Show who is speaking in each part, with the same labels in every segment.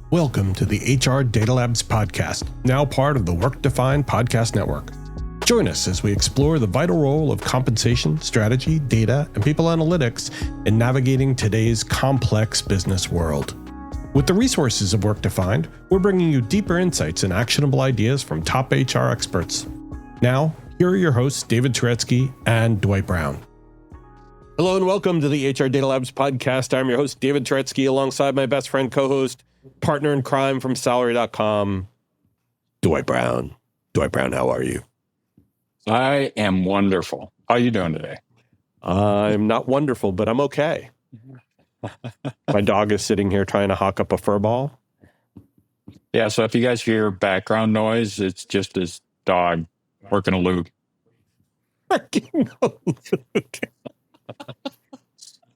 Speaker 1: Welcome to the HR Data Labs podcast, now part of the Work-Defined Podcast Network. Join us as we explore the vital role of compensation, strategy, data, and people analytics in navigating today's complex business world. With the resources of Work-Defined, we're bringing you deeper insights and actionable ideas from top HR experts. Now, here are your hosts, David Turetsky and Dwight Brown. Hello and welcome to the HR Data Labs podcast. I'm your host, David Turetsky, alongside my best friend, co-host, partner in crime from salary.com, Dwight Brown. Dwight Brown, how are you?
Speaker 2: I am wonderful. How are you doing today?
Speaker 1: I'm not wonderful, but I'm okay. My dog is sitting here trying to hawk up a fur ball.
Speaker 2: Yeah, so if you guys hear background noise, it's just his dog working a lug.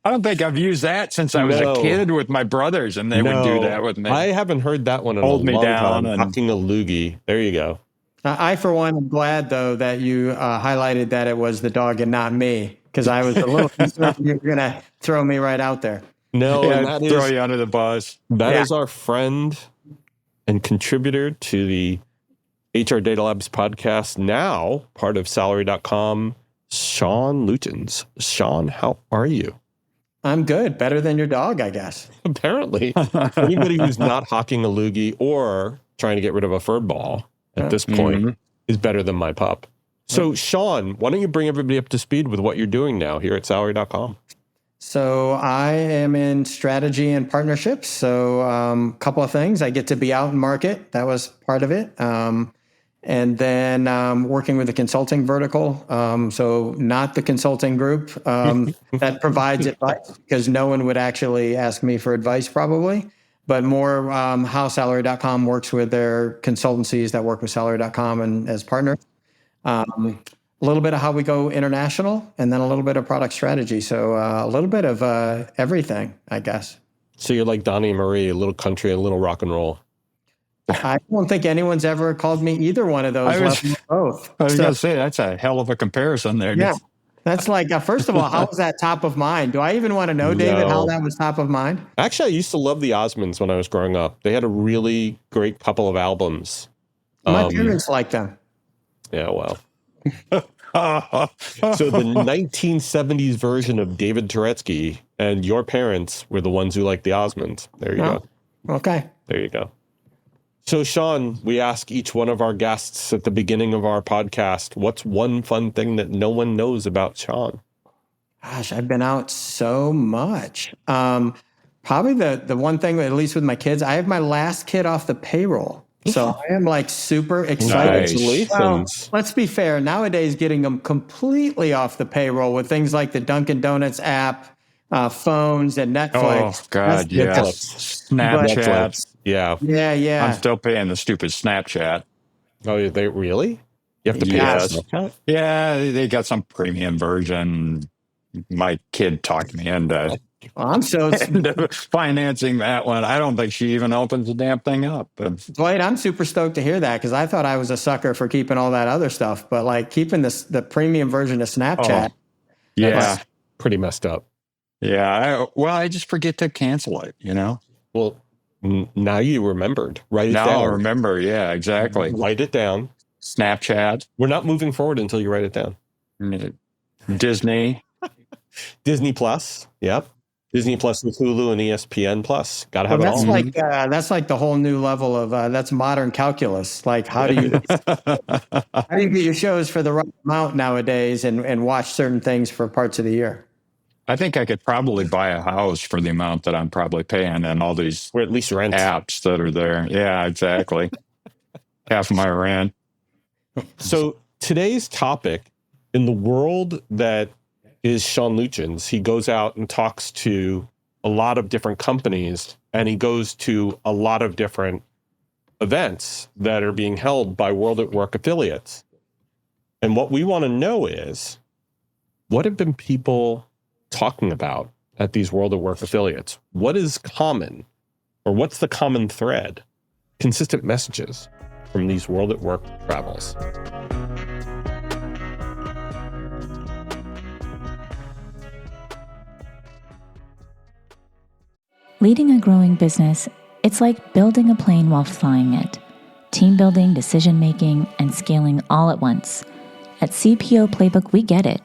Speaker 2: I don't think I've used that since I was a kid with my brothers, and they would do that with me.
Speaker 1: I haven't heard that one in
Speaker 2: Hold
Speaker 1: a
Speaker 2: me
Speaker 1: long
Speaker 2: down
Speaker 1: time. Hawking a loogie. There you go.
Speaker 3: I, for one, am glad, though, that you highlighted that it was the dog and not me, because I was a little concerned you were going to throw me right out there.
Speaker 1: No,
Speaker 2: yeah,
Speaker 1: and that
Speaker 2: throw you under the bus.
Speaker 1: That is our friend and contributor to the HR Data Labs podcast, now part of salary.com, Sean Luitjens. Sean, how are you?
Speaker 3: I'm good. Better than your dog, I guess.
Speaker 1: Apparently. Anybody who's not hawking a loogie or trying to get rid of a fur ball at this point is better than my pup. So, Sean, why don't you bring everybody up to speed with what you're doing now here at salary.com?
Speaker 3: So I am in strategy and partnerships. So a couple of things. I get to be out in market. That was part of it. And then working with the consulting vertical. So not the consulting group that provides advice, because no one would actually ask me for advice probably, but more how salary.com works with their consultancies that work with salary.com and as partners. A little bit of how we go international, and then a little bit of product strategy. So a little bit of everything, I guess.
Speaker 1: So you're like Donnie and Marie, a little country, a little rock and roll.
Speaker 3: I don't think anyone's ever called me either one of those. Both.
Speaker 2: I was going to say, that's a hell of a comparison there.
Speaker 3: Yeah. That's like, first of all, how was that top of mind? Do I even want to know, David, how that was top of mind?
Speaker 1: Actually, I used to love the Osmonds when I was growing up. They had a really great couple of albums.
Speaker 3: My parents liked them.
Speaker 1: Yeah, well. So the 1970s version of David Turetsky and your parents were the ones who liked the Osmonds. There you go.
Speaker 3: Okay.
Speaker 1: There you go. So, Sean, we ask each one of our guests at the beginning of our podcast, what's one fun thing that no one knows about Sean?
Speaker 3: Gosh, I've been out so much. Probably the one thing, at least with my kids, I have my last kid off the payroll. So I am like super excited.
Speaker 1: Congratulations.
Speaker 3: Well, let's be fair. Nowadays, getting them completely off the payroll with things like the Dunkin' Donuts app, phones, and Netflix.
Speaker 2: Oh, God, yes. Snapchat.
Speaker 1: Yeah.
Speaker 3: Yeah.
Speaker 2: I'm still paying the stupid Snapchat.
Speaker 1: Oh, they really? You have to pay Snapchat?
Speaker 2: Yeah, they got some premium version. My kid talked me into financing that one. I don't think she even opens the damn thing up.
Speaker 3: Dwight, I'm super stoked to hear that, because I thought I was a sucker for keeping all that other stuff, but like keeping the premium version of Snapchat.
Speaker 1: That's pretty messed up.
Speaker 2: Yeah. I just forget to cancel it,
Speaker 1: Well, now you remembered. Write it down.
Speaker 2: Now I remember. Yeah, exactly.
Speaker 1: Write it down.
Speaker 2: Snapchat.
Speaker 1: We're not moving forward until you write it down.
Speaker 2: Disney.
Speaker 1: Disney Plus. Yep. Disney Plus with Hulu and ESPN Plus. Got to have it all.
Speaker 3: That's like the whole new level of that's modern calculus. Like how do you get your shows for the right amount nowadays and watch certain things for parts of the year?
Speaker 2: I think I could probably buy a house for the amount that I'm probably paying and all these
Speaker 1: or at least rent
Speaker 2: apps that are there. Yeah, exactly. Half of my rent.
Speaker 1: So today's topic, in the world that is Sean Luitjens, he goes out and talks to a lot of different companies, and he goes to a lot of different events that are being held by WorldatWork affiliates. And what we want to know is, what have been people talking about at these WorldatWork affiliates? What is common, or what's the common thread? Consistent messages from these WorldatWork travels.
Speaker 4: Leading a growing business It's like building a plane while flying it. Team building, decision making, and scaling all at once. At CPO Playbook, we get it.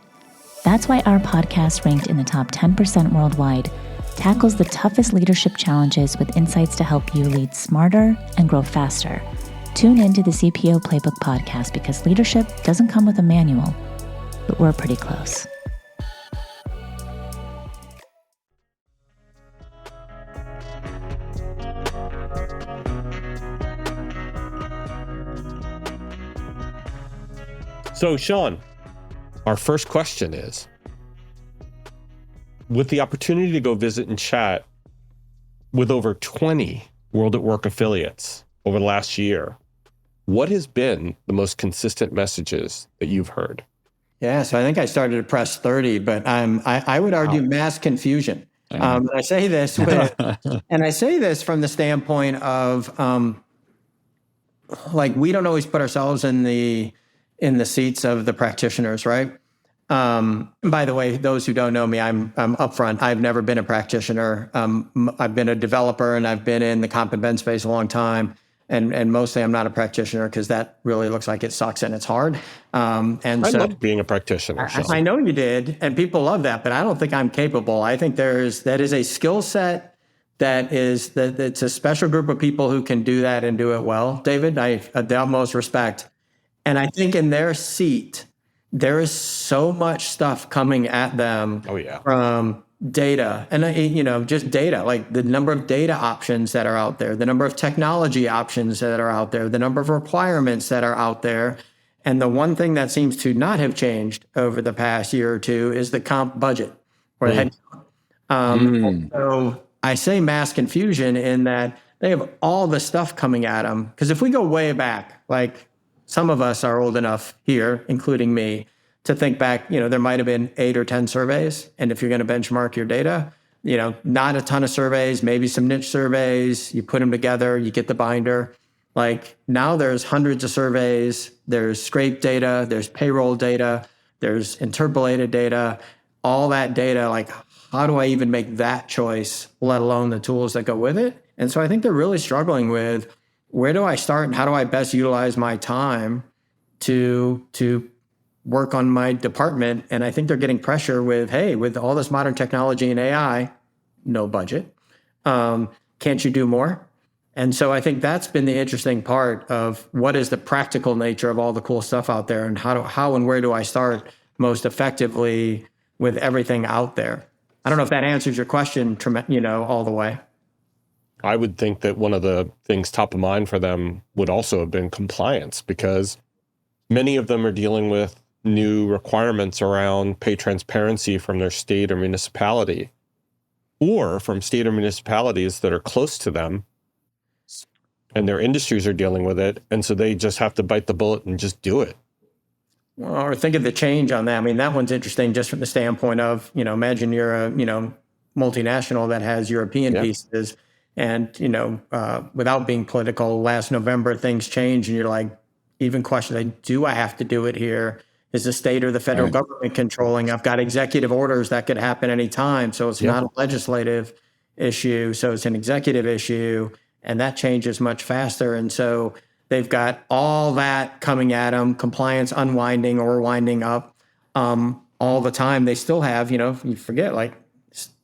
Speaker 4: That's why our podcast, ranked in the top 10% worldwide, tackles the toughest leadership challenges with insights to help you lead smarter and grow faster. Tune into the CPO Playbook podcast because leadership doesn't come with a manual, but we're pretty close.
Speaker 1: So, Sean, our first question is, with the opportunity to go visit and chat with over 20 WorldatWork affiliates over the last year, what has been the most consistent messages that you've heard?
Speaker 3: Yeah, so I think I started at press 30, but I would argue mass confusion. I say this and I say this from the standpoint of we don't always put ourselves in the seats of the practitioners, right? By the way, those who don't know me, I'm upfront. I've never been a practitioner. I've been a developer and I've been in the comp and ben space a long time. And mostly I'm not a practitioner because that really looks like it sucks and it's hard. I
Speaker 1: love being a practitioner.
Speaker 3: I know you did, and people love that, but I don't think I'm capable. I think that is a skill set that's a special group of people who can do that and do it well. David, I have the utmost respect. And I think in their seat, there is so much stuff coming at them from data and, just data, like the number of data options that are out there, the number of technology options that are out there, the number of requirements that are out there. And the one thing that seems to not have changed over the past year or two is the comp budget or the headcount. So I say mass confusion in that they have all the stuff coming at them. Because if we go way back, like some of us are old enough here, including me, to think back, there might have been 8 or 10 surveys. And if you're going to benchmark your data, not a ton of surveys, maybe some niche surveys, you put them together, you get the binder. Like now there's hundreds of surveys, there's scraped data, there's payroll data, there's interpolated data, all that data, like how do I even make that choice, let alone the tools that go with it? And so I think they're really struggling with where do I start and how do I best utilize my time to work on my department. And I think they're getting pressure with all this modern technology and AI, no budget. Can't you do more? And so I think that's been the interesting part of what is the practical nature of all the cool stuff out there and how and where do I start most effectively with everything out there? I don't know if that answers your question, all the way.
Speaker 1: I would think that one of the things top of mind for them would also have been compliance, because many of them are dealing with new requirements around pay transparency from their state or municipality, or from state or municipalities that are close to them, and their industries are dealing with it. And so they just have to bite the bullet and just do it.
Speaker 3: Well, or think of the change on that. I mean, that one's interesting just from the standpoint of, imagine you're a, multinational that has European pieces. And, without being political, last November, things changed and you're like, even questioning, do I have to do it here? Is the state or the federal government controlling? I've got executive orders that could happen anytime. So it's not a legislative issue. So it's an executive issue. And that changes much faster. And so they've got all that coming at them, compliance unwinding or winding up all the time. They still have, you forget,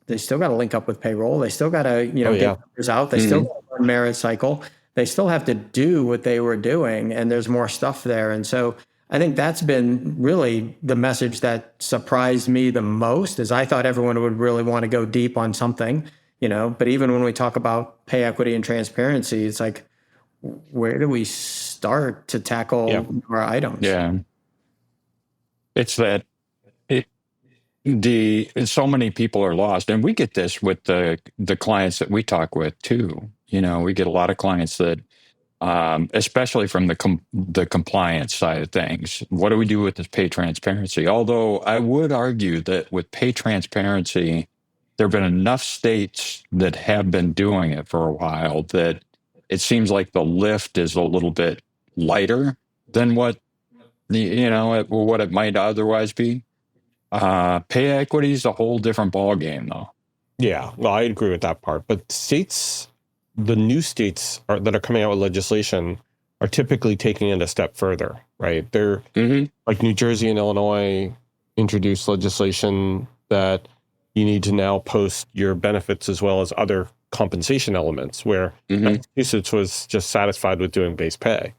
Speaker 3: they still got to link up with payroll. They still got to, get numbers out. They still got to run merit cycle. They still have to do what they were doing. And there's more stuff there. And so I think that's been really the message that surprised me the most, is I thought everyone would really want to go deep on something, but even when we talk about pay equity and transparency, it's like, where do we start to tackle our items?
Speaker 2: Yeah. It's that so many people are lost, and we get this with the clients that we talk with too. We get a lot of clients that, especially from the compliance side of things, what do we do with this pay transparency? Although I would argue that with pay transparency, there have been enough states that have been doing it for a while that it seems like the lift is a little bit lighter than what it might otherwise be. Pay equity is a whole different ballgame, though.
Speaker 1: Yeah, well, I agree with that part. But states the new states that are coming out with legislation are typically taking it a step further, right? They're like New Jersey and Illinois introduced legislation that you need to now post your benefits as well as other compensation elements, where Massachusetts was just satisfied with doing base pay.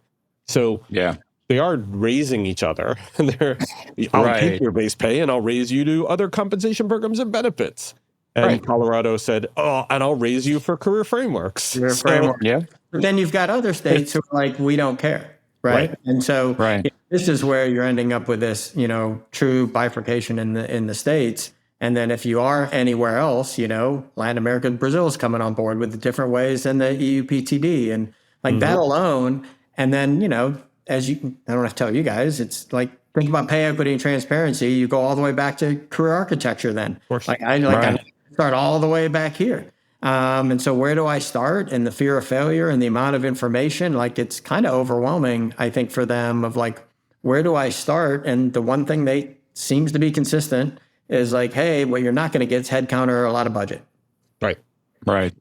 Speaker 1: So they are raising each other. I'll keep your base pay and I'll raise you to other compensation programs and benefits. And Colorado said, oh, and I'll raise you for career frameworks.
Speaker 3: But then you've got other states who are like, we don't care. Right. And so this is where you're ending up with this, true bifurcation in the states. And then if you are anywhere else, Latin America, Brazil's coming on board with the different ways and the EU PTD and like that alone. And then, I don't have to tell you guys, it's like, think about pay equity and transparency. You go all the way back to career architecture then. I start all the way back here. And so where do I start? And the fear of failure and the amount of information, like it's kind of overwhelming, I think, for them of like, where do I start? And the one thing they seems to be consistent is like, hey, what you're not going to get is headcount or a lot of budget.
Speaker 2: Right.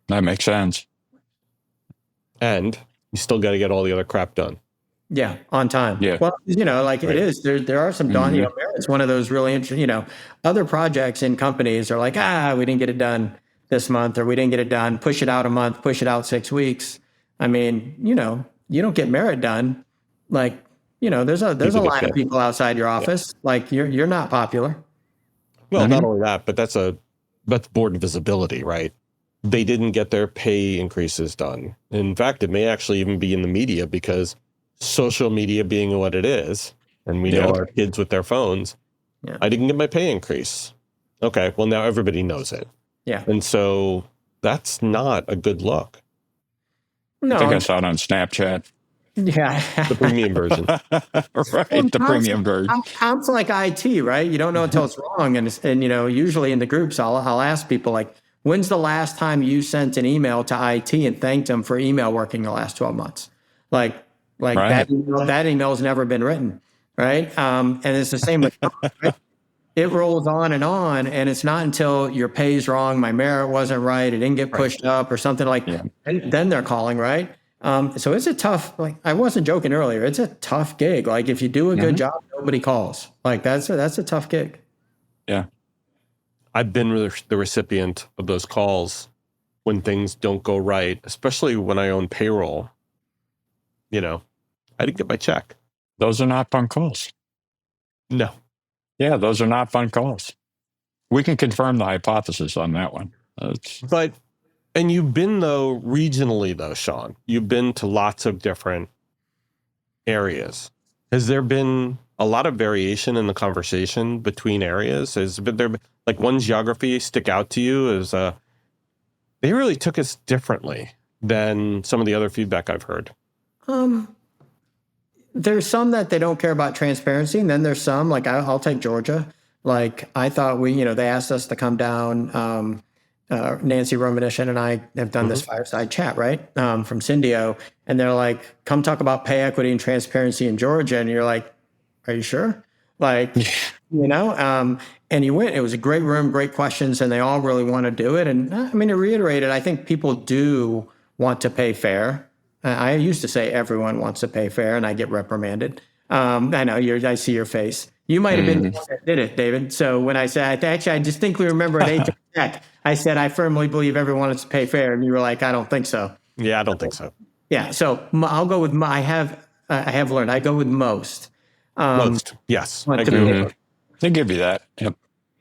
Speaker 2: That makes sense.
Speaker 1: And you still got to get all the other crap done.
Speaker 3: Yeah, on time. Yeah. Well, it is. There are some daunting. It's one of those really interesting. Other projects in companies are like, we didn't get it done this month, or we didn't get it done. Push it out a month. Push it out 6 weeks. I mean, you don't get merit done. Like, there's a line of people outside your office. Like you're not popular.
Speaker 1: Well, not only that, but that's board visibility, right? They didn't get their pay increases done. In fact, it may actually even be in the media because social media being what it is, and we know our kids with their phones, I didn't get my pay increase. Okay, well, now everybody knows it.
Speaker 3: Yeah.
Speaker 1: And so that's not a good look.
Speaker 3: No,
Speaker 2: I think I saw it on Snapchat.
Speaker 3: Yeah.
Speaker 1: The premium version.
Speaker 2: The premium version.
Speaker 3: Sounds like IT, right? You don't know until it's wrong. And usually in the groups, I'll ask people like, when's the last time you sent an email to IT and thanked them for email working the last 12 months? That email's never been written, right? And it's the same with right? It rolls on, and it's not until your pay's wrong, my merit wasn't right, it didn't get pushed up or something like that. And then they're calling, right? So it's a tough, I wasn't joking earlier, it's a tough gig. Like if you do a good job, nobody calls. Like that's a tough gig. Yeah.
Speaker 1: I've been the recipient of those calls when things don't go right, especially when I own payroll. I didn't get my check.
Speaker 2: Those are not fun calls.
Speaker 1: No.
Speaker 2: Yeah, those are not fun calls. We can confirm the hypothesis on that one.
Speaker 1: And you've been, regionally, Sean, you've been to lots of different areas. Has there been a lot of variation in the conversation between areas? Has there been, one geography stick out to you as they really took us differently than some of the other feedback I've heard?
Speaker 3: There's some that they don't care about transparency, and then there's some I'll take Georgia. I thought they asked us to come down. Nancy Romanishin and I have done this fireside chat, right? From Syndio, and they're like, "Come talk about pay equity and transparency in Georgia," and you're like, "Are you sure?" And you went. It was a great room, great questions, and they all really want to do it. And I mean, to reiterate it, I think people do want to pay fair. I used to say everyone wants to pay fair, and I get reprimanded. I know I see your face. You might have been the one that did it, David. So when I said, I distinctly remember at HR Tech, I said, I firmly believe everyone wants to pay fair. And you were like, I don't think so.
Speaker 1: Yeah, I don't think so.
Speaker 3: Yeah. So I'll go with, I have learned, I go with most.
Speaker 1: Most, yes.
Speaker 2: They give you that. Yep.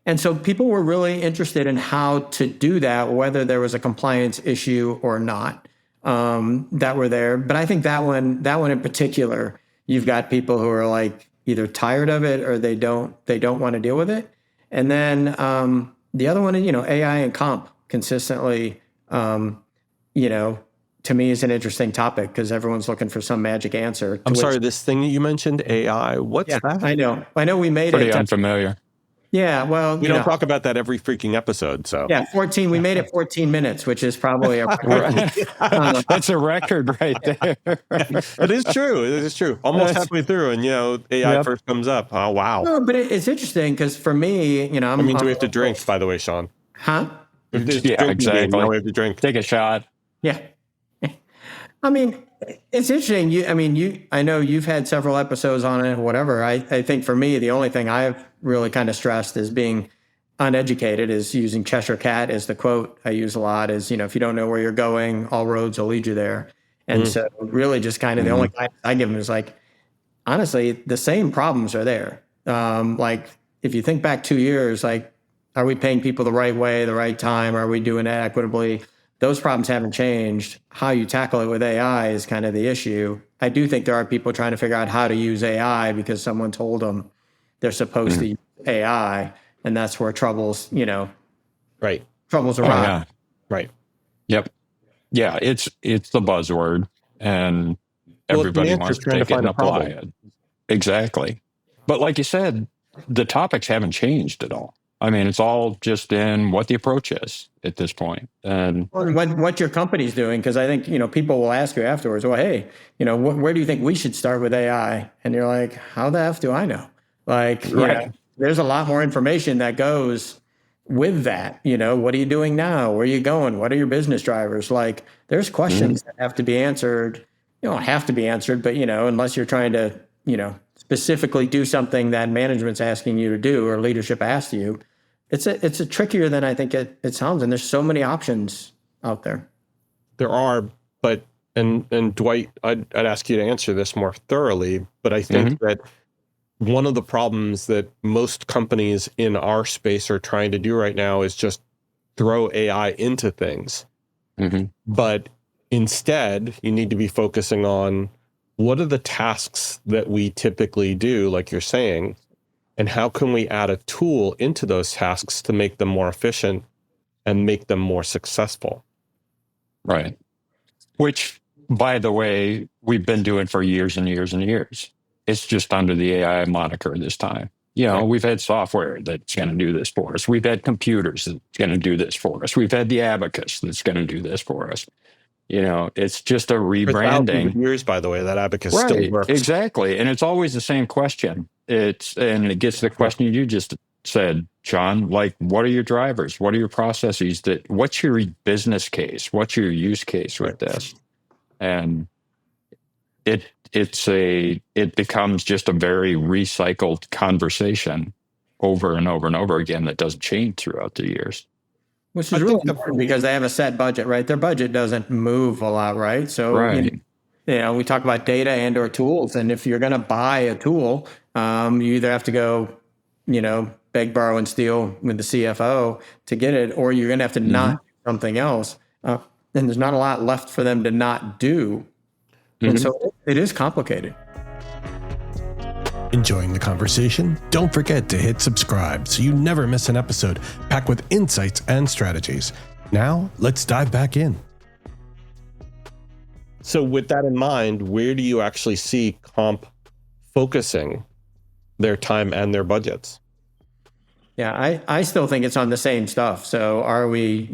Speaker 3: And so people were really interested in how to do that, whether there was a compliance issue or not, that were there. But I think that one in particular, you've got people who are either tired of it or they don't want to deal with it. And then the other one is, AI and comp consistently, to me is an interesting topic because everyone's looking for some magic answer.
Speaker 1: I'm sorry, this thing that you mentioned, AI, what's that?
Speaker 3: I know we made
Speaker 2: pretty unfamiliar.
Speaker 3: Yeah, well,
Speaker 1: we don't talk about that every freaking episode. So
Speaker 3: yeah, 14. We made it 14 minutes, which is probably a
Speaker 2: that's a record right there.
Speaker 1: It is true. It is true. Almost halfway through, and AI first comes up. Oh wow!
Speaker 3: No, but it's interesting because for me, do
Speaker 1: we have to drink? By the way, Sean.
Speaker 3: Huh?
Speaker 2: Yeah, exactly.
Speaker 1: Now we have to drink.
Speaker 2: Take a shot.
Speaker 3: Yeah. I mean, it's interesting. I know you've had several episodes on it, whatever. I think for me, the only thing I've really kind of stressed is being uneducated, is using Cheshire Cat as the quote I use a lot, is, if you don't know where you're going, all roads will lead you there. And so really just kind of the only guidance I give them is like, honestly, the same problems are there. Like if you think back 2 years, like, are we paying people the right way, the right time? Are we doing it equitably? Those problems haven't changed. How you tackle it with AI is kind of the issue. I do think there are people trying to figure out how to use AI because someone told them they're supposed to use AI, and that's where troubles
Speaker 1: Right.
Speaker 3: arise.
Speaker 2: yeah.
Speaker 1: Right.
Speaker 2: Yep. Yeah, it's the buzzword, and everybody wants to take it and apply it. Exactly. But like you said, the topics haven't changed at all. I mean, it's all just in what the approach is at this point. And
Speaker 3: what your company's doing, because I think, people will ask you afterwards, well, hey, where do you think we should start with AI? And you're like, how the F do I know? Like, there's a lot more information that goes with that. What are you doing now? Where are you going? What are your business drivers? Like, there's questions that have to be answered. You don't have to be answered, but, unless you're trying to, specifically do something that management's asking you to do or leadership asks you, it's a trickier than I think it sounds. And there's so many options out there.
Speaker 1: There are, but, and Dwight, I'd ask you to answer this more thoroughly, but I think that one of the problems that most companies in our space are trying to do right now is just throw AI into things. But instead, you need to be focusing on what are the tasks that we typically do, like you're saying, and how can we add a tool into those tasks to make them more efficient and make them more successful?
Speaker 2: Right. Which, by the way, we've been doing for years and years and years. It's just under the AI moniker this time. We've had software that's going to do this for us. We've had computers that's going to do this for us. We've had the abacus that's going to do this for us. It's just a rebranding.
Speaker 1: For years, by the way, that abacus still works.
Speaker 2: Exactly. And it's always the same question. And it gets to the question you just said, John, like, what are your drivers? What are your processes? What's your business case? What's your use case with this? And it becomes just a very recycled conversation over and over and over again that doesn't change throughout the years.
Speaker 3: Which is really important because they have a set budget, right? Their budget doesn't move a lot, right? So, we talk about data and or tools. And if you're going to buy a tool, you either have to go, beg, borrow, and steal with the CFO to get it, or you're going to have to not do something else. And there's not a lot left for them to not do. And so it is complicated.
Speaker 1: Enjoying the conversation? Don't forget to hit subscribe so you never miss an episode packed with insights and strategies. Now, let's dive back in. So with that in mind, where do you actually see comp focusing their time and their budgets?
Speaker 3: Yeah, I still think it's on the same stuff. So are we,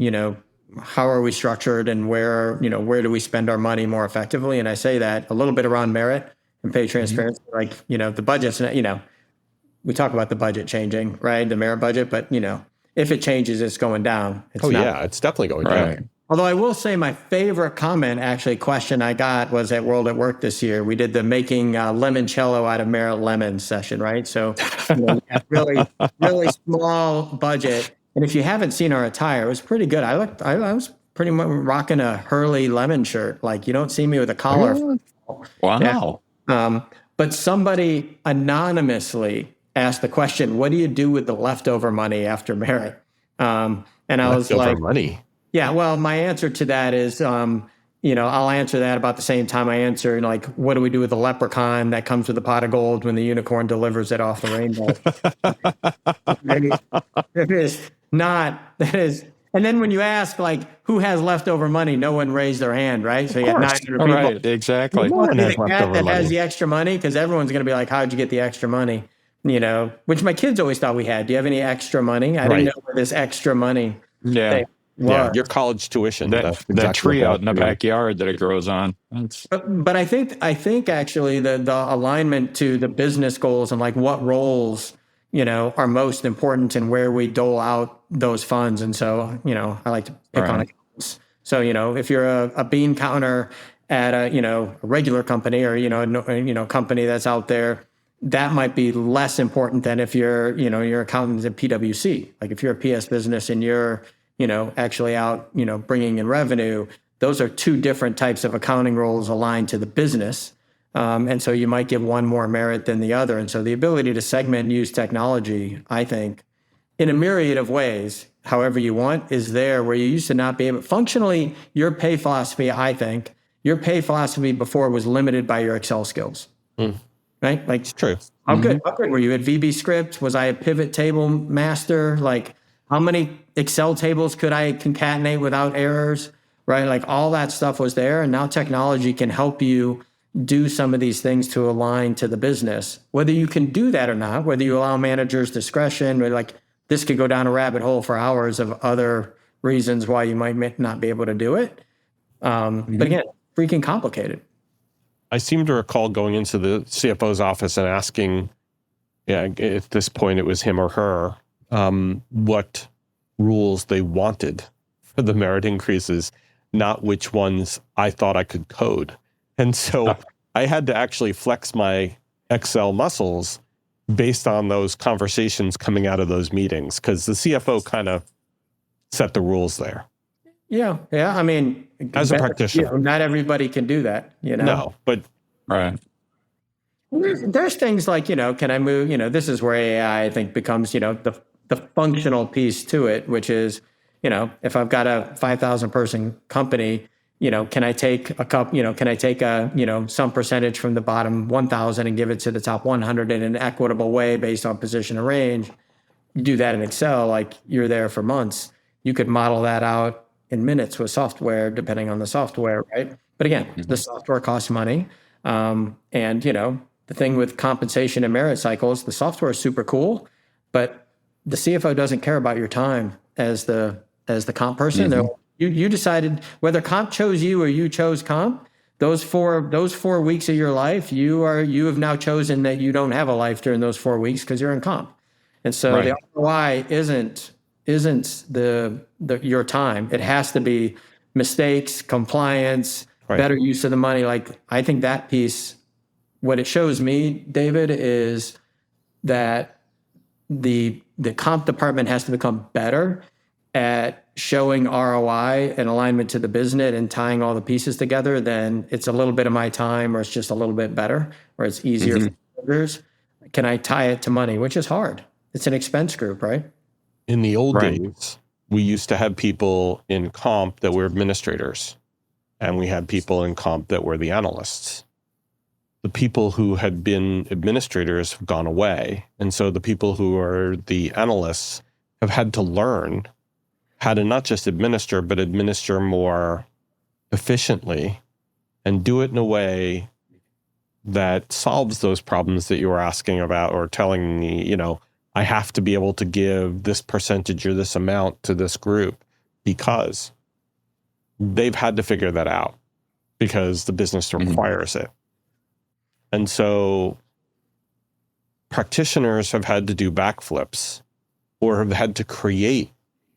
Speaker 3: how are we structured, and where do we spend our money more effectively? And I say that a little bit around merit and pay transparency. Like, the budget's, we talk about the budget changing, right? The merit budget, but if it changes, it's going down. It's
Speaker 1: it's definitely going down.
Speaker 3: Although I will say my favorite question I got was at WorldatWork this year. We did the making limoncello out of merit lemons session, right? So really, really small budget. And if you haven't seen our attire, it was pretty good. I was pretty much rocking a Hurley lemon shirt. Like, you don't see me with a collar.
Speaker 2: Wow.
Speaker 3: Yeah. But somebody anonymously asked the question, what do you do with the leftover money after merit? And I was like,
Speaker 1: money.
Speaker 3: Yeah, well, my answer to that is, I'll answer that about the same time I answer, like, what do we do with the leprechaun that comes with a pot of gold when the unicorn delivers it off the rainbow? That is. And then when you ask, like, who has leftover money, no one raised their hand, right? So you got 900 people.
Speaker 2: Right, exactly.
Speaker 3: No one has that has the extra money, because everyone's going to be like, how'd you get the extra money? Which my kids always thought we had. Do you have any extra money? I didn't know where this extra money
Speaker 2: thing
Speaker 1: was. Your college tuition.
Speaker 2: That tree out in the backyard that it grows on.
Speaker 3: But I think actually the alignment to the business goals and like what roles are most important and where we dole out those funds. And so I like to pick on accountants So, if you're a bean counter at a regular company or, company that's out there, that might be less important than if you're, your accountant's at PwC. Like if you're a PS business and you're, actually out, bringing in revenue, those are two different types of accounting roles aligned to the business. And so you might give one more merit than the other. And so the ability to segment and use technology, I think, in a myriad of ways, however you want, is there where you used to not be able. Functionally, your pay philosophy, I think, your pay philosophy before was limited by your Excel skills. Right? Like,
Speaker 1: It's true.
Speaker 3: How good were you at VB Script? Was I a pivot table master? Like, how many Excel tables could I concatenate without errors? Right? Like, all that stuff was there. And now technology can help you do some of these things to align to the business. Whether you can do that or not, whether you allow managers discretion, or like this could go down a rabbit hole for hours of other reasons why you might not be able to do it. But again, freaking complicated.
Speaker 1: I seem to recall going into the CFO's office and asking, at this point it was him or her, what rules they wanted for the merit increases, not which ones I thought I could code. And so I had to actually flex my Excel muscles based on those conversations coming out of those meetings, because the CFO kind of set the rules there.
Speaker 3: Yeah. I mean,
Speaker 1: as a practitioner,
Speaker 3: not everybody can do that.
Speaker 1: No, but
Speaker 2: right.
Speaker 3: There's things like, can I move? This is where AI, I think, becomes, the functional piece to it, which is, if I've got a 5,000 person company, can I take some percentage from the bottom 1,000 and give it to the top 100 in an equitable way based on position and range? You do that in Excel, like you're there for months. You could model that out in minutes with software, depending on the software, right? But again, the software costs money. And, the thing with compensation and merit cycles, the software is super cool, but the CFO doesn't care about your time as the comp person. You decided whether comp chose you or you chose comp. Those 4 weeks of your life, you have now chosen that you don't have a life during those 4 weeks because you're in comp. And so the ROI isn't your time. It has to be mistakes, compliance, better use of the money. Like, I think that piece, what it shows me, David, is that the comp department has to become better at showing ROI and alignment to the business and tying all the pieces together. Then it's a little bit of my time, or it's just a little bit better, or it's easier for others. Can I tie it to money, which is hard? It's an expense group, right?
Speaker 1: In the old days, we used to have people in comp that were administrators, and we had people in comp that were the analysts. The people who had been administrators have gone away. And so the people who are the analysts have had to learn how to not just administer, but administer more efficiently and do it in a way that solves those problems that you were asking about, or telling me, I have to be able to give this percentage or this amount to this group, because they've had to figure that out because the business requires it. And so practitioners have had to do backflips or have had to create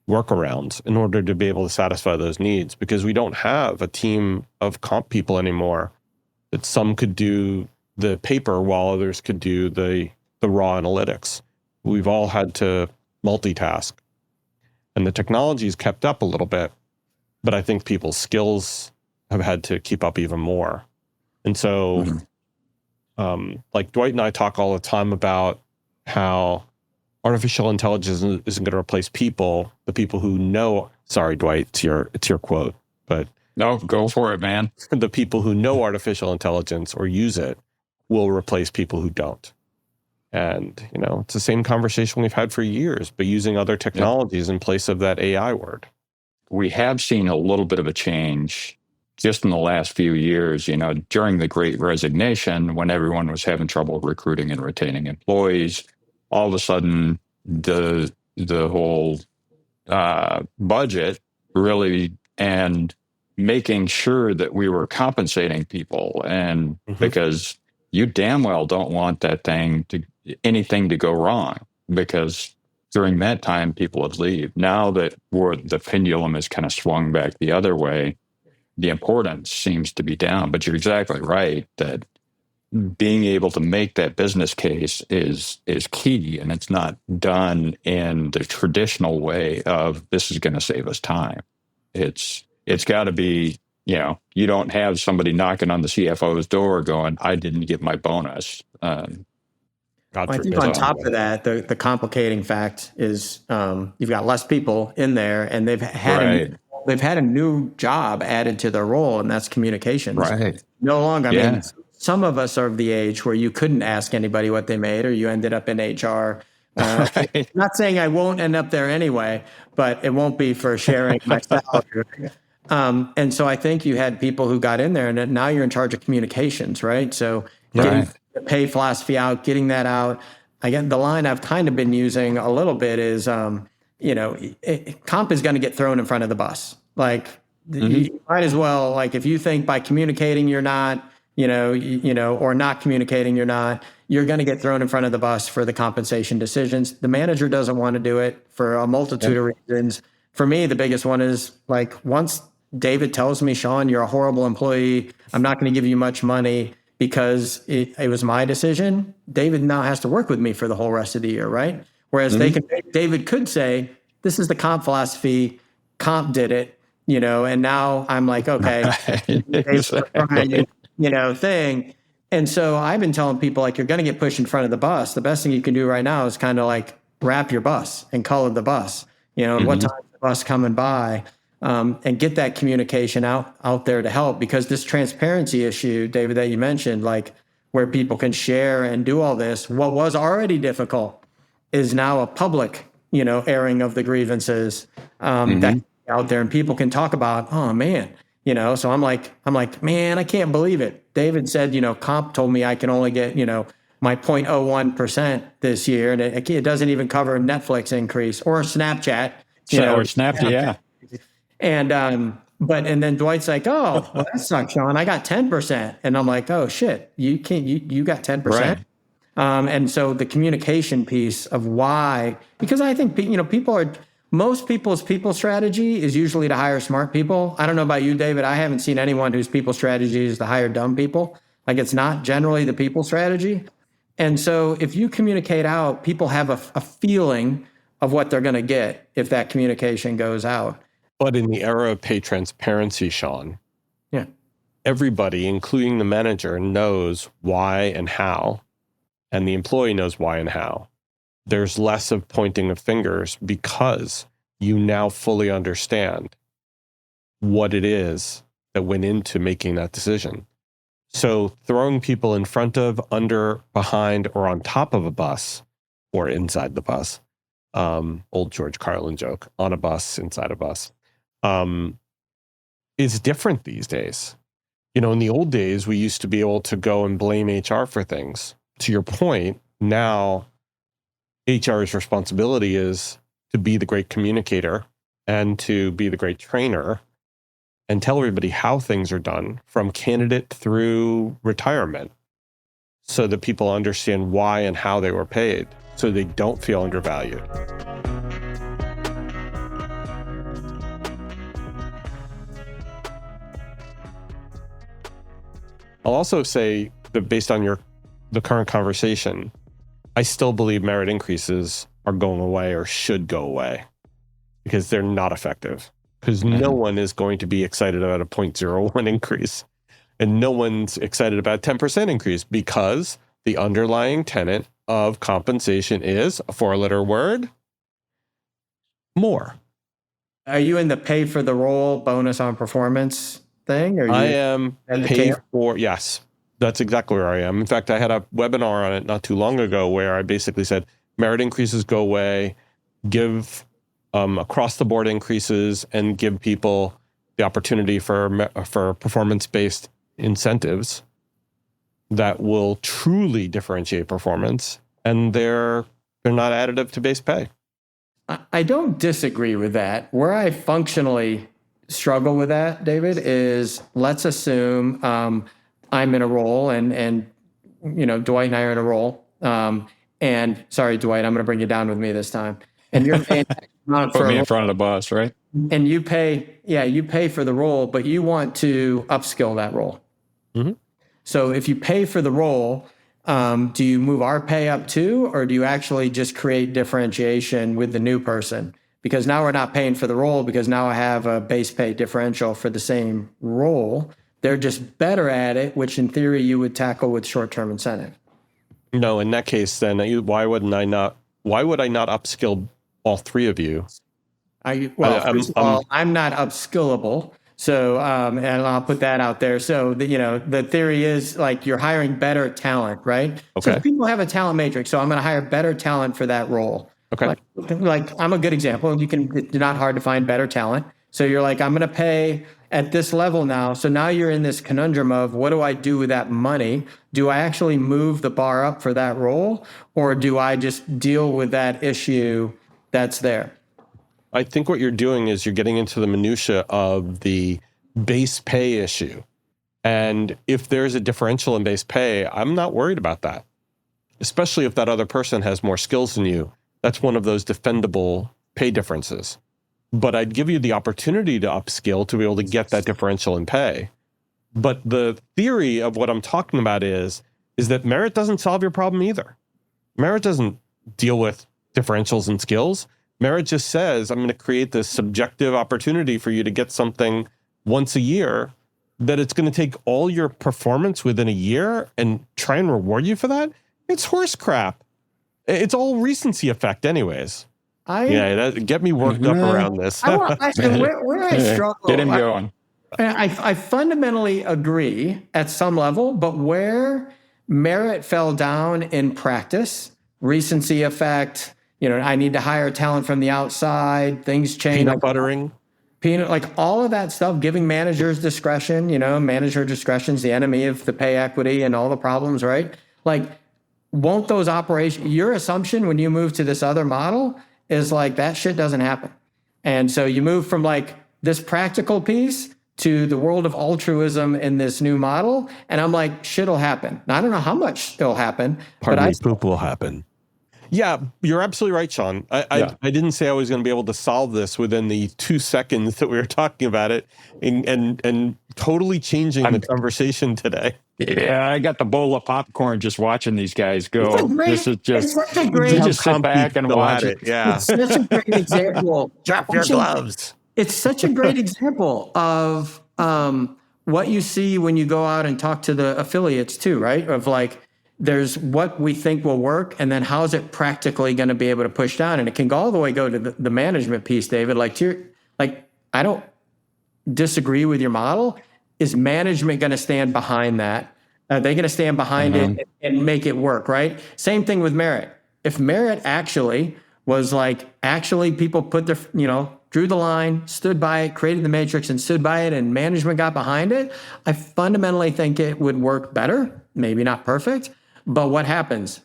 Speaker 1: workarounds in order to be able to satisfy those needs, because we don't have a team of comp people anymore that some could do the paper while others could do the raw analytics. We've all had to multitask, and the technology's kept up a little bit, but I think people's skills have had to keep up even more. And so like Dwight and I talk all the time about how artificial intelligence isn't going to replace people. The people who know, sorry, Dwight, it's your quote, but
Speaker 2: no, go for it, man.
Speaker 1: The people who know artificial intelligence or use it will replace people who don't. And, it's the same conversation we've had for years, but using other technologies in place of that AI word.
Speaker 2: We have seen a little bit of a change just in the last few years, during the Great Resignation, when everyone was having trouble recruiting and retaining employees. All of a sudden, the whole budget really, and making sure that we were compensating people, and because you damn well don't want anything to go wrong, because during that time, people would leave. Now that the pendulum has kind of swung back the other way, the importance seems to be down. But you're exactly right that being able to make that business case is key, and it's not done in the traditional way of this is going to save us time. It's got to be, you don't have somebody knocking on the CFO's door going, I didn't get my bonus.
Speaker 3: I think on top of that, the complicating fact is you've got less people in there, and they've had a new job added to their role, and that's communications.
Speaker 2: Right.
Speaker 3: No longer. I mean, some of us are of the age where you couldn't ask anybody what they made, or you ended up in HR. Not saying I won't end up there anyway, but it won't be for sharing my salary. And so I think you had people who got in there, and now you're in charge of communications, right? So getting the pay philosophy out, getting that out. Again, the line I've kind of been using a little bit is, comp is going to get thrown in front of the bus. Like you might as well, like if you think by communicating you're not, or not communicating you're not, you're going to get thrown in front of the bus for the compensation decisions. The manager doesn't want to do it for a multitude of reasons. For me, the biggest one is like once David tells me, Sean, you're a horrible employee, I'm not going to give you much money because it was my decision, David now has to work with me for the whole rest of the year, right? Whereas David could say, this is the comp philosophy, comp did it, and now I'm like, okay, thing. And so I've been telling people, like, you're going to get pushed in front of the bus. The best thing you can do right now is kind of like wrap your bus and color the bus, and what time the bus coming by. And get that communication out there to help, because this transparency issue, David, that you mentioned, like where people can share and do all this, what was already difficult is now a public, airing of the grievances that out there, and people can talk about, oh man, so I'm like, man, I can't believe it. David said, comp told me I can only get, my 0.01% this year, and it doesn't even cover Netflix increase or Snapchat,
Speaker 2: or Snapchat, yeah.
Speaker 3: And then Dwight's like, oh, well, that sucks, Sean. I got 10%. And I'm like, oh shit, you got 10%.
Speaker 2: Right.
Speaker 3: And so the communication piece of why, because I think, most people's people strategy is usually to hire smart people. I don't know about you, David. I haven't seen anyone whose people strategy is to hire dumb people. Like it's not generally the people strategy. And so if you communicate out, people have a feeling of what they're going to get if that communication goes out.
Speaker 1: But in the era of pay transparency, Sean, everybody, including the manager, knows why and how, and the employee knows why and how. There's less of pointing of fingers because you now fully understand what it is that went into making that decision. So throwing people in front of, under, behind, or on top of a bus, or inside the bus, old George Carlin joke, on a bus, inside a bus, is different these days. In the old days, we used to be able to go and blame HR for things. To your point, now HR's responsibility is to be the great communicator and to be the great trainer and tell everybody how things are done from candidate through retirement so that people understand why and how they were paid so they don't feel undervalued. I'll also say that based on the current conversation, I still believe merit increases are going away or should go away because they're not effective. Because no one is going to be excited about a 0.01 increase. And no one's excited about a 10% increase because the underlying tenet of compensation is a 4-letter word, more.
Speaker 3: Are you in the pay for the role bonus on performance thing? Or
Speaker 1: I am paid for, yes, that's exactly where I am. In fact, I had a webinar on it not too long ago where I basically said merit increases go away, give across the board increases, and give people the opportunity for performance-based incentives that will truly differentiate performance, and they're not additive to base pay.
Speaker 3: I don't disagree with that. Where I functionally struggle with that, David, is let's assume I'm in a role and Dwight and I are in a role. And sorry, Dwight, I'm going to bring you down with me this time. and you're paying X amount
Speaker 2: Put
Speaker 3: for
Speaker 2: me
Speaker 3: a
Speaker 2: in
Speaker 3: role,
Speaker 2: front of the bus, right?
Speaker 3: and you pay for the role, but you want to upskill that role.
Speaker 1: Mm-hmm.
Speaker 3: So if you pay for the role, do you move our pay up too, or do you actually just create differentiation with the new person? Because now we're not paying for the role because now I have a base pay differential for the same role. They're just better at it, which in theory you would tackle with short-term incentive.
Speaker 1: No, in that case, then why would I not upskill all three of you?
Speaker 3: First of all, I'm not upskillable. So, and I'll put that out there. So, the theory is like you're hiring better talent, right?
Speaker 1: Okay.
Speaker 3: So people have a talent matrix. So I'm going to hire better talent for that role.
Speaker 1: Okay.
Speaker 3: Like I'm a good example. It's not hard to find better talent. So you're like, I'm going to pay at this level now. So now you're in this conundrum of what do I do with that money? Do I actually move the bar up for that role? Or do I just deal with that issue that's there?
Speaker 1: I think what you're doing is you're getting into the minutia of the base pay issue. And if there's a differential in base pay, I'm not worried about that, especially if that other person has more skills than you. That's one of those defendable pay differences. But I'd give you the opportunity to upskill to be able to get that differential in pay. But the theory of what I'm talking about is that merit doesn't solve your problem either. Merit doesn't deal with differentials in skills. Merit just says, I'm going to create this subjective opportunity for you to get something once a year, that it's going to take all your performance within a year and try and reward you for that. It's horse crap. It's all recency effect anyways. Get me worked up around this.
Speaker 3: Where I struggle.
Speaker 2: Get him going.
Speaker 3: I fundamentally agree at some level, but where merit fell down in practice, recency effect, I need to hire talent from the outside, things change.
Speaker 1: Peanut buttering.
Speaker 3: Like all of that stuff, giving managers discretion, manager discretion's the enemy of the pay equity and all the problems, right? Like, won't those operations, your assumption when you move to this other model is like that shit doesn't happen. And so you move from like this practical piece to the world of altruism in this new model. And I'm like, shit'll happen. Now, I don't know how much it'll happen.
Speaker 1: Poop will happen. Yeah, you're absolutely right, Sean. I didn't say I was going to be able to solve this within the 2 seconds that we were talking about it, and totally changing the conversation today.
Speaker 2: Yeah, I got the bowl of popcorn just watching these guys go.
Speaker 3: It's such a great,
Speaker 2: You just sit back and watch it.
Speaker 1: Yeah,
Speaker 3: it's such a great example.
Speaker 1: Drop your gloves.
Speaker 3: It's such a great example of what you see when you go out and talk to the affiliates too, right? Of like, there's what we think will work, and then how's it practically going to be able to push down? And it can go all the way to the management piece, David. I don't disagree with your model. Is management going to stand behind that? Are they going to stand behind it and make it work, right? Same thing with merit. If merit actually was like, people put their, drew the line, stood by it, created the matrix and stood by it, and management got behind it, I fundamentally think it would work better. Maybe not perfect, but what happens?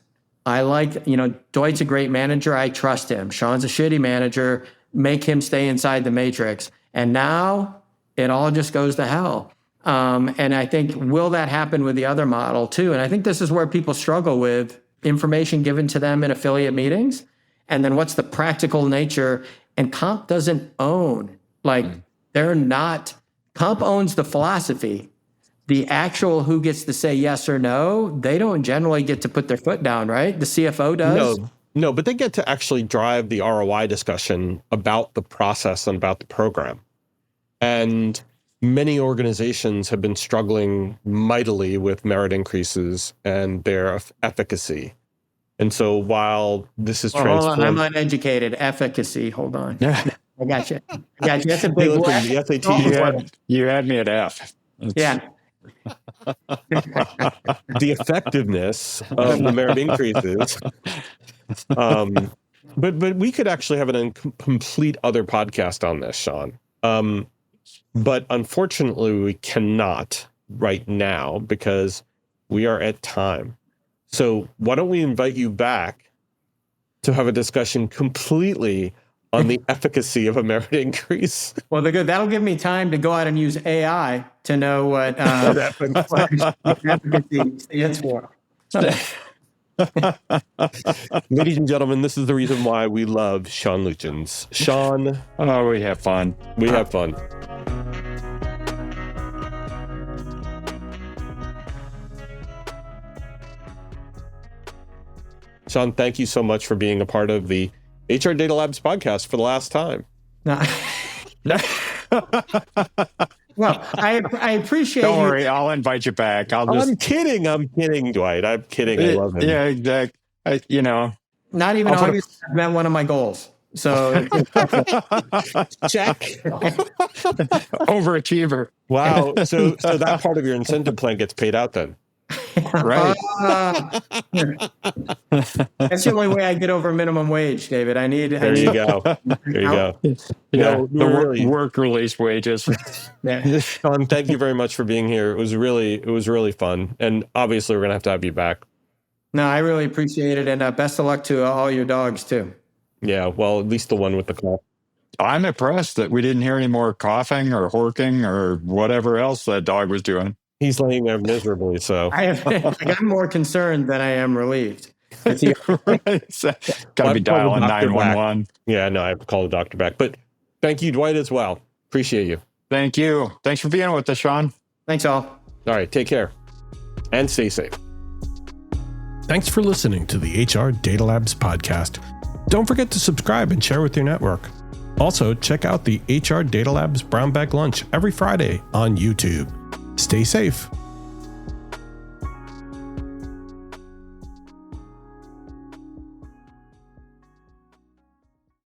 Speaker 3: I like, Dwight's a great manager. I trust him. Sean's a shitty manager. Make him stay inside the matrix. And now it all just goes to hell. And I think, will that happen with the other model too? And I think this is where people struggle with information given to them in affiliate meetings. And then what's the practical nature? And comp doesn't own, comp owns the philosophy. The actual who gets to say yes or no, they don't generally get to put their foot down, right? The CFO does.
Speaker 1: No, but they get to actually drive the ROI discussion about the process and about the program. And many organizations have been struggling mightily with merit increases and their efficacy. And so while this is transformed...
Speaker 3: I'm uneducated. Efficacy. Hold on. I got you. That's a big word.
Speaker 1: The SAT.
Speaker 2: You had me at F.
Speaker 3: Yeah.
Speaker 1: The effectiveness of the merit increases. But we could actually have a complete other podcast on this, Sean. But unfortunately, we cannot right now because we are at time. So why don't we invite you back to have a discussion completely on the efficacy of a merit increase?
Speaker 3: Well, that'll give me time to go out and use AI to know what efficacy stands for.
Speaker 1: Ladies and gentlemen, this is the reason why we love Sean Luitjens. Sean.
Speaker 2: Oh, we have fun.
Speaker 1: We have fun. Sean, thank you so much for being a part of the HR Data Labs podcast for the last time.
Speaker 3: No. Well, I appreciate
Speaker 2: Don't worry, I'll invite you back.
Speaker 1: I'm kidding, Dwight. I'm kidding. I love him.
Speaker 2: Yeah, exactly.
Speaker 3: Not even August met one of my goals. So
Speaker 1: check.
Speaker 2: Overachiever.
Speaker 1: Wow. So that part of your incentive plan gets paid out then.
Speaker 2: Right.
Speaker 3: That's the only way I get over minimum wage, David.
Speaker 1: There you go.
Speaker 2: Yeah, the work release wages.
Speaker 3: Yeah.
Speaker 1: Sean, thank you very much for being here. It was really fun. And obviously we're going to have you back.
Speaker 3: No, I really appreciate it. And best of luck to all your dogs too.
Speaker 1: Yeah. Well, at least the one with the cough.
Speaker 2: I'm impressed that we didn't hear any more coughing or horking or whatever else that dog was doing.
Speaker 1: He's laying there miserably. So
Speaker 3: I'm more concerned than I am relieved.
Speaker 2: Got to be dialing 911.
Speaker 1: Yeah, no, I have to call the doctor back. But thank you, Dwight, as well. Appreciate you.
Speaker 2: Thank you. Thanks for being with us, Sean.
Speaker 3: Thanks, all.
Speaker 1: All right, take care and stay safe. Thanks for listening to the HR Data Labs podcast. Don't forget to subscribe and share with your network. Also, check out the HR Data Labs Brown Bag Lunch every Friday on YouTube. Stay safe.